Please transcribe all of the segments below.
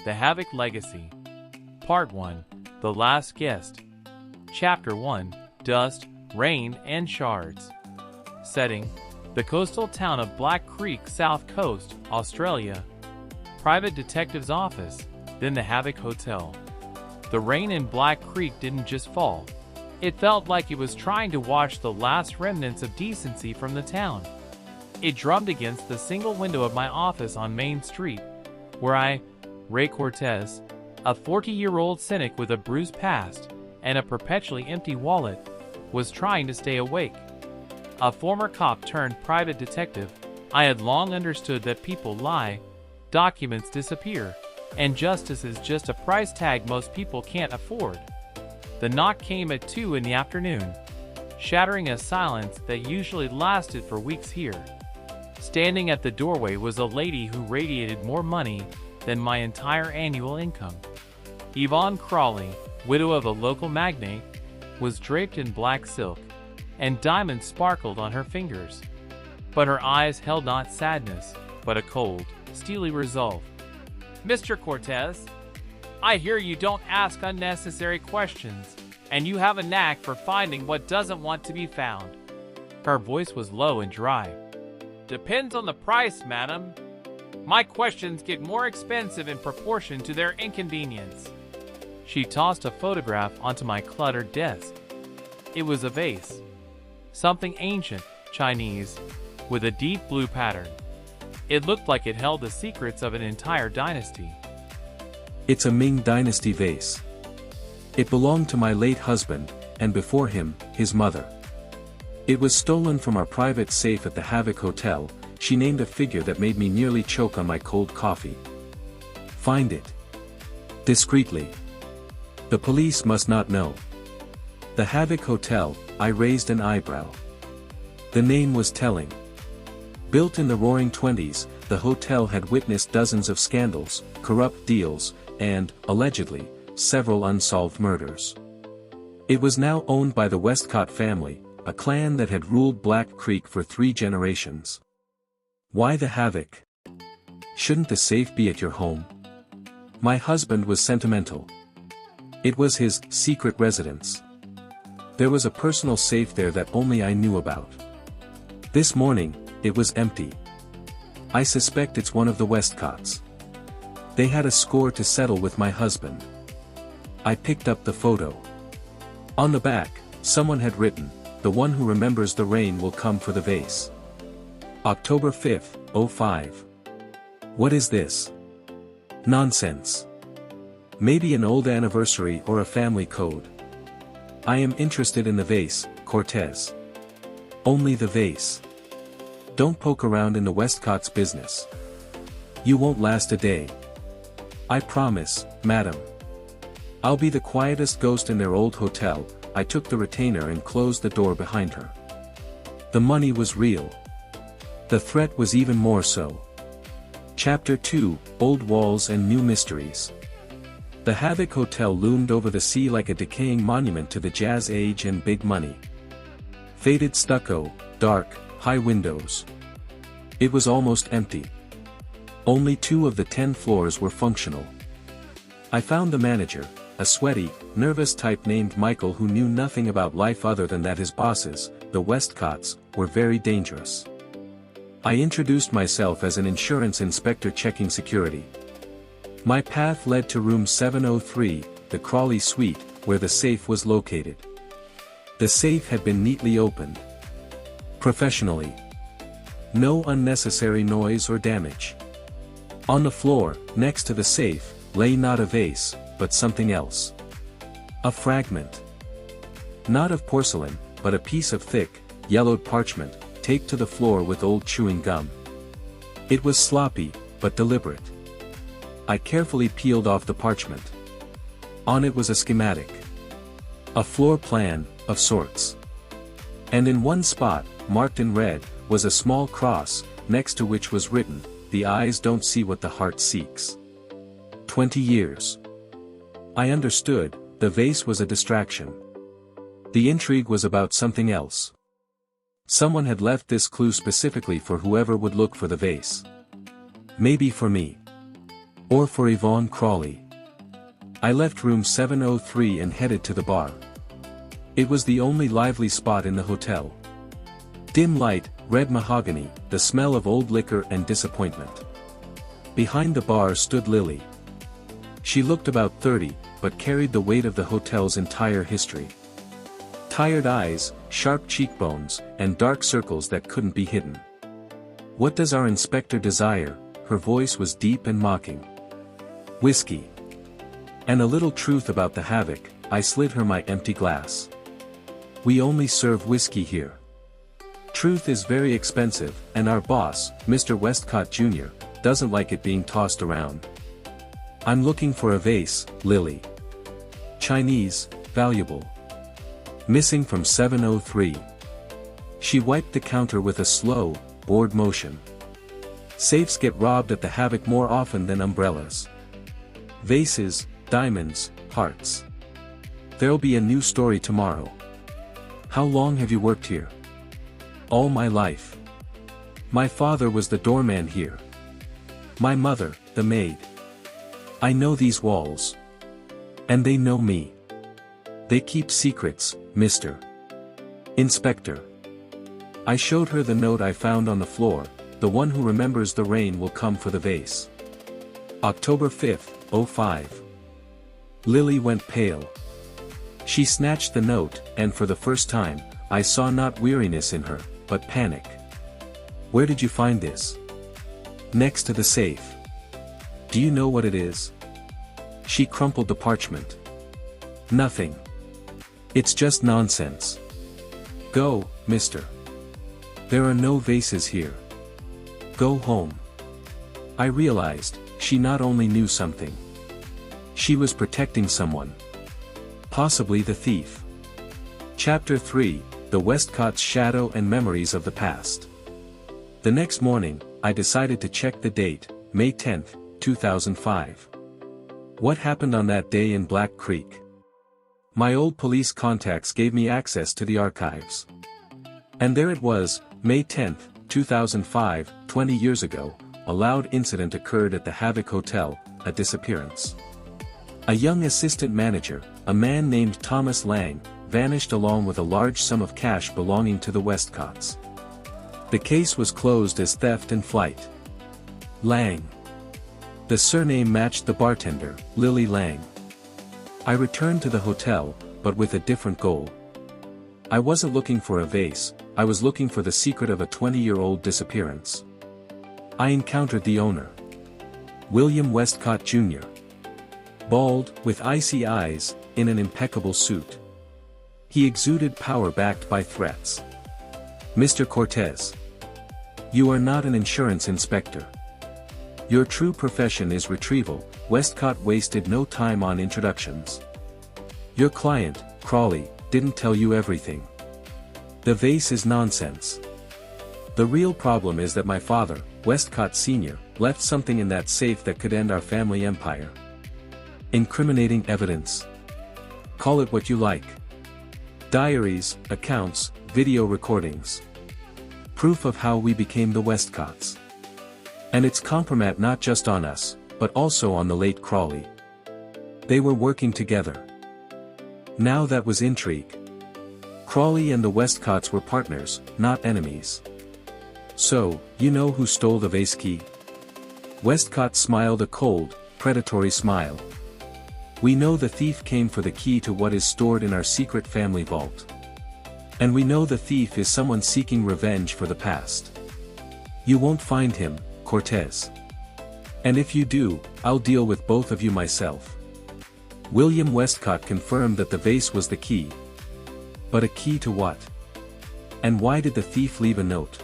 The Havoc Legacy. Part 1. The Last Guest. Chapter 1. Dust, Rain, and Shards. Setting: the coastal town of Black Creek, South Coast, Australia. Private detective's office, then the Havoc Hotel. The rain in Black Creek didn't just fall. It felt like it was trying to wash the last remnants of decency from the town. It drummed against the single window of my office on Main Street, where I, Ray Cortes, a 40-year-old cynic with a bruised past and a perpetually empty wallet, was trying to stay awake. A former cop turned private detective, I had long understood that people lie, documents disappear, and justice is just a price tag most people can't afford. The knock came at 2 in the afternoon, shattering a silence that usually lasted for weeks here. Standing at the doorway was a lady who radiated more money than my entire annual income. Yvonne Crawley, widow of a local magnate, was draped in black silk, and diamonds sparkled on her fingers. But her eyes held not sadness, but a cold, steely resolve. "Mr. Cortes, I hear you don't ask unnecessary questions, and you have a knack for finding what doesn't want to be found." Her voice was low and dry. "Depends on the price, madam. My questions get more expensive in proportion to their inconvenience." She tossed a photograph onto my cluttered desk. It was a vase. Something ancient, Chinese, with a deep blue pattern. It looked like it held the secrets of an entire dynasty. "It's a Ming dynasty vase. It belonged to my late husband, and before him, his mother. It was stolen from our private safe at the Havoc Hotel." She named a figure that made me nearly choke on my cold coffee. "Find it. Discreetly. The police must not know." The Havoc Hotel, I raised an eyebrow. The name was telling. Built in the roaring 20s, the hotel had witnessed dozens of scandals, corrupt deals, and, allegedly, several unsolved murders. It was now owned by the Westcott family, a clan that had ruled Black Creek for 3 generations. Why the havoc? Shouldn't the safe be at your home? My husband was sentimental. It was his secret residence. There was a personal safe there that only I knew about. This morning, it was empty. I suspect it's one of the Westcotts. They had a score to settle with my husband. I picked up the photo. On the back, someone had written, "The one who remembers the rain will come for the vase. October 5th, 05. What is this? Nonsense. Maybe an old anniversary or a family code. I am interested in the vase, Cortes. Only the vase. Don't poke around in the Westcott's business. You won't last a day. I promise, madam. I'll be the quietest ghost in their old hotel." I took the retainer and closed the door behind her. The money was real. The threat was even more so. Chapter 2, Old Walls and New Mysteries. The Havoc Hotel loomed over the sea like a decaying monument to the Jazz Age and big money. Faded stucco, dark, high windows. It was almost empty. Only 2 of the 10 floors were functional. I found the manager, a sweaty, nervous type named Michael who knew nothing about life other than that his bosses, the Westcotts, were very dangerous. I introduced myself as an insurance inspector checking security. My path led to room 703, the Crawley suite, where the safe was located. The safe had been neatly opened. Professionally. No unnecessary noise or damage. On the floor, next to the safe, lay not a vase, but something else. A fragment. Not of porcelain, but a piece of thick, yellowed parchment, taped to the floor with old chewing gum. It was sloppy, but deliberate. I carefully peeled off the parchment. On it was a schematic. A floor plan, of sorts. And in one spot, marked in red, was a small cross, next to which was written, "The eyes don't see what the heart seeks." 20 years. I understood, the vase was a distraction. The intrigue was about something else. Someone had left this clue specifically for whoever would look for the vase. Maybe for me. Or for Yvonne Crawley. I left room 703 and headed to the bar. It was the only lively spot in the hotel. Dim light, red mahogany, the smell of old liquor and disappointment. Behind the bar stood Lilly. She looked about 30, but carried the weight of the hotel's entire history. Tired eyes, sharp cheekbones, and dark circles that couldn't be hidden. "What does our inspector desire?" Her voice was deep and mocking. "Whiskey. And a little truth about the Havoc." I slid her my empty glass. "We only serve whiskey here. Truth is very expensive, and our boss, Mr. Westcott Jr., doesn't like it being tossed around." "I'm looking for a vase, Lilly. Chinese, valuable. Missing from 703. She wiped the counter with a slow, bored motion. "Safes get robbed at the Havoc more often than umbrellas. Vases, diamonds, hearts. There'll be a new story tomorrow." "How long have you worked here?" "All my life. My father was the doorman here. My mother, the maid. I know these walls. And they know me. They keep secrets, Mr. Inspector." I showed her the note I found on the floor. "The one who remembers the rain will come for the vase. October 5th, 05. Lilly went pale. She snatched the note, and for the first time, I saw not weariness in her, but panic. "Where did you find this?" "Next to the safe." "Do you know what it is?" She crumpled the parchment. "Nothing. It's just nonsense. Go, mister. There are no vases here. Go home." I realized, she not only knew something. She was protecting someone. Possibly the thief. Chapter 3, The Westcott's Shadow and Memories of the Past. The next morning, I decided to check the date, May 10, 2005. What happened on that day in Black Creek? My old police contacts gave me access to the archives. And there it was, May 10, 2005, 20 years ago, a loud incident occurred at the Havoc Hotel, a disappearance. A young assistant manager, a man named Thomas Lang, vanished along with a large sum of cash belonging to the Westcotts. The case was closed as theft and flight. Lang. The surname matched the bartender, Lilly Lang. I returned to the hotel, but with a different goal. I wasn't looking for a vase, I was looking for the secret of a 20-year-old disappearance. I encountered the owner. William Westcott Jr. Bald, with icy eyes, in an impeccable suit. He exuded power backed by threats. "Mr. Cortes. You are not an insurance inspector. Your true profession is retrieval." Westcott wasted no time on introductions. "Your client, Crawley, didn't tell you everything. The vase is nonsense. The real problem is that my father, Westcott Sr., left something in that safe that could end our family empire. Incriminating evidence. Call it what you like. Diaries, accounts, video recordings. Proof of how we became the Westcotts. And it's compromise not just on us, but also on the late Crawley. They were working together. Now that was intrigue. Crawley and the Westcotts were partners, not enemies. So, you know who stole the vase key?" Westcott smiled a cold, predatory smile. "We know the thief came for the key to what is stored in our secret family vault. And we know the thief is someone seeking revenge for the past. You won't find him, Cortes. And if you do, I'll deal with both of you myself." William Westcott confirmed that the vase was the key. But a key to what? And why did the thief leave a note?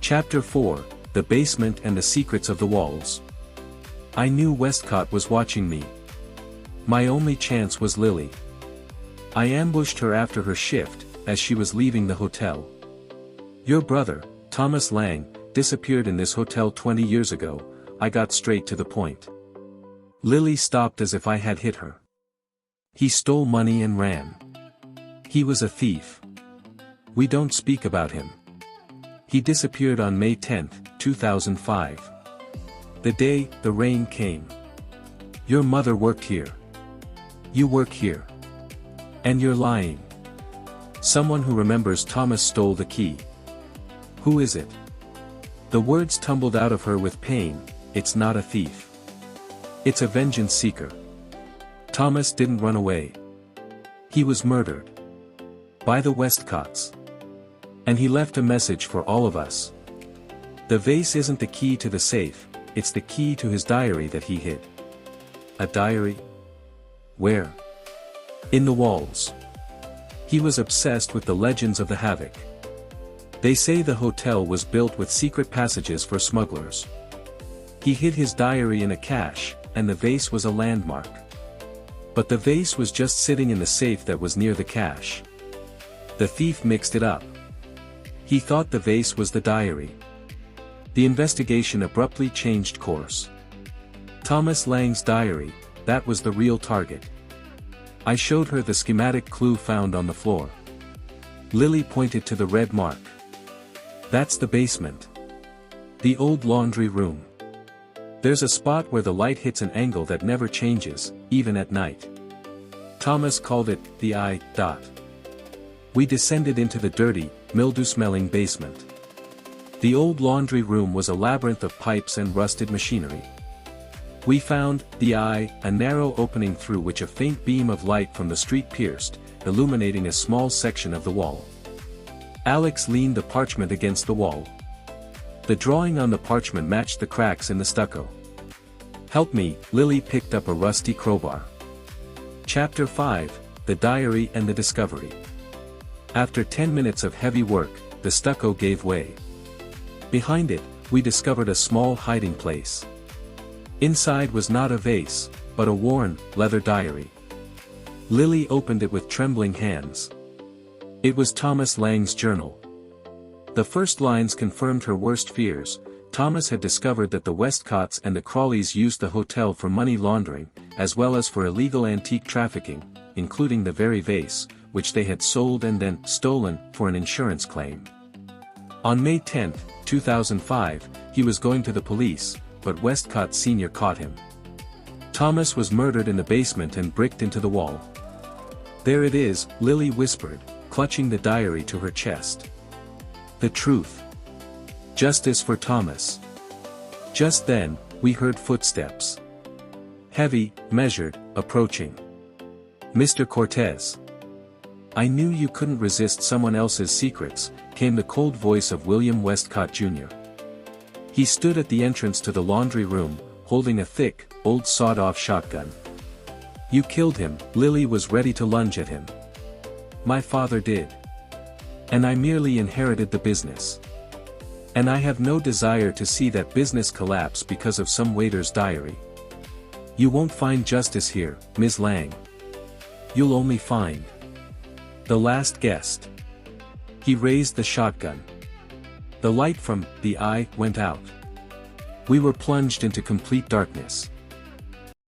Chapter 4, The Basement and the Secrets of the Walls. I knew Westcott was watching me. My only chance was Lilly. I ambushed her after her shift, as she was leaving the hotel. "Your brother, Thomas Lang, disappeared in this hotel 20 years ago," I got straight to the point. Lilly stopped as if I had hit her. "He stole money and ran. He was a thief. We don't speak about him. He disappeared on May 10, 2005. The day the rain came. Your mother worked here. You work here. And you're lying. Someone who remembers Thomas stole the key. Who is it? The words tumbled out of her with pain. It's not a thief. It's a vengeance seeker. Thomas didn't run away. He was murdered. By the Westcotts. And he left a message for all of us. The vase isn't the key to the safe, it's the key to his diary that he hid. A diary? Where? In the walls. He was obsessed with the legends of the Havoc. They say the hotel was built with secret passages for smugglers. He hid his diary in a cache, and the vase was a landmark. But the vase was just sitting in the safe that was near the cache. The thief mixed it up. He thought the vase was the diary. The investigation abruptly changed course. Thomas Lang's diary, that was the real target. I showed her the schematic clue found on the floor. Lilly pointed to the red mark. That's the basement. The old laundry room. There's a spot where the light hits an angle that never changes, even at night. Thomas called it the eye dot. We descended into the dirty, mildew-smelling basement. The old laundry room was a labyrinth of pipes and rusted machinery. We found the eye, a narrow opening through which a faint beam of light from the street pierced, illuminating a small section of the wall. Alex leaned the parchment against the wall. The drawing on the parchment matched the cracks in the stucco. Help me, Lilly picked up a rusty crowbar. Chapter 5, The Diary and the Discovery. After 10 minutes of heavy work, the stucco gave way. Behind it, we discovered a small hiding place. Inside was not a vase, but a worn, leather diary. Lilly opened it with trembling hands. It was Thomas Lang's journal. The first lines confirmed her worst fears. Thomas had discovered that the Westcotts and the Crawleys used the hotel for money laundering, as well as for illegal antique trafficking, including the very vase, which they had sold and then stolen for an insurance claim. On May 10, 2005, he was going to the police, but Westcott Sr. caught him. Thomas was murdered in the basement and bricked into the wall. There it is, Lilly whispered, clutching the diary to her chest. The truth. Justice for Thomas. Just then, we heard footsteps. Heavy, measured, approaching. Mr. Cortes. I knew you couldn't resist someone else's secrets, came the cold voice of William Westcott Jr. He stood at the entrance to the laundry room, holding a thick, old sawed-off shotgun. You killed him, Lilly was ready to lunge at him. My father did. And I merely inherited the business. And I have no desire to see that business collapse because of some waiter's diary. You won't find justice here, Ms. Lang. You'll only find the last guest. He raised the shotgun. The light from the eye went out. We were plunged into complete darkness.